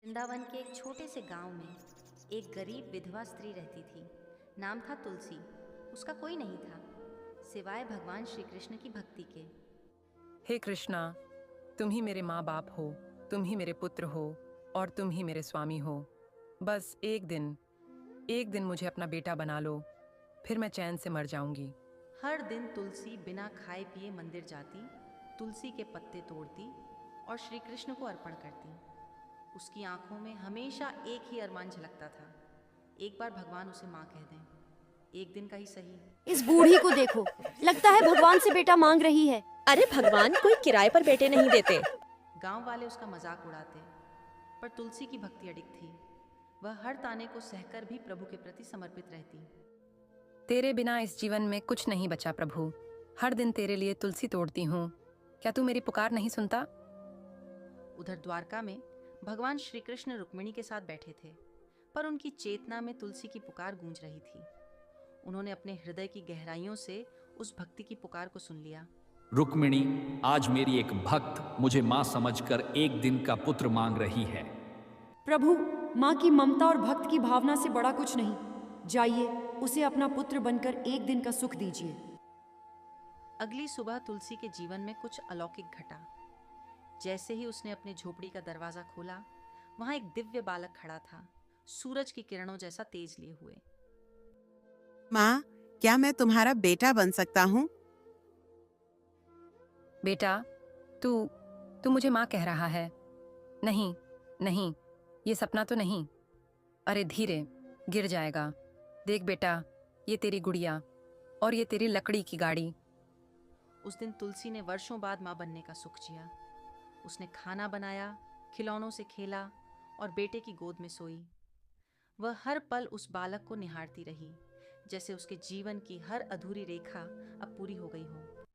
वृंदावन के एक छोटे से गांव में एक गरीब विधवा स्त्री रहती थी। नाम था तुलसी। उसका कोई नहीं था सिवाय भगवान श्री कृष्ण की भक्ति के। हे कृष्णा, तुम ही मेरे माँ बाप हो, तुम ही मेरे पुत्र हो और तुम ही मेरे स्वामी हो। बस एक दिन मुझे अपना बेटा बना लो, फिर मैं चैन से मर जाऊंगी। हर दिन तुलसी बिना खाए पिए मंदिर जाती, तुलसी के पत्ते तोड़ती और श्री कृष्ण को अर्पण करती। उसकी आंखों में हमेशा एक ही अरमान झलकता था, एक बार भगवान उसे माँ कह दें, एक दिन का ही सही। इस बूढ़ी को देखो, लगता है भगवान से बेटा मांग रही है। अरे भगवान कोई किराए पर बेटे नहीं देते। गांव वाले उसका मजाक उड़ाते, पर तुलसी की भक्ति अडिग थी। वह हर ताने को सहकर भी प्रभु के प्रति समर्पित रहती। तेरे बिना इस जीवन में कुछ नहीं बचा प्रभु। हर दिन तेरे लिए तुलसी तोड़ती हूँ, क्या तू मेरी पुकार नहीं सुनता? उधर द्वारका में भगवान श्री कृष्ण रुक्मिणी के साथ बैठे थे, पर उनकी चेतना में तुलसी की पुकार गूंज रही थी। उन्होंने अपने हृदय की गहराइयों से उस भक्ति की पुकार को सुन लिया। रुक्मिणी, आज मेरी एक भक्त मुझे माँ समझकर एक दिन का पुत्र मांग रही है। प्रभु, माँ की ममता और भक्त की भावना से बड़ा कुछ नहीं। जाइए, उसे अपना पुत्र बनकर एक दिन का सुख दीजिए। अगली सुबह तुलसी के जीवन में कुछ अलौकिक घटा। जैसे ही उसने अपने झोपड़ी का दरवाजा खोला, वहां एक दिव्य बालक खड़ा था, सूरज की किरणों जैसा तेज लिए हुए। माँ, क्या मैं तुम्हारा बेटा बन सकता हूँ? बेटा, तू मुझे माँ कह रहा है? नहीं नहीं, ये सपना तो नहीं। अरे धीरे, गिर जाएगा। देख बेटा, ये तेरी गुड़िया और ये तेरी लकड़ी की गाड़ी। उस दिन तुलसी ने वर्षों बाद माँ बनने का सुख जिया। उसने खाना बनाया, खिलौनों से खेला और बेटे की गोद में सोई। वह हर पल उस बालक को निहारती रही, जैसे उसके जीवन की हर अधूरी रेखा अब पूरी हो गई हो।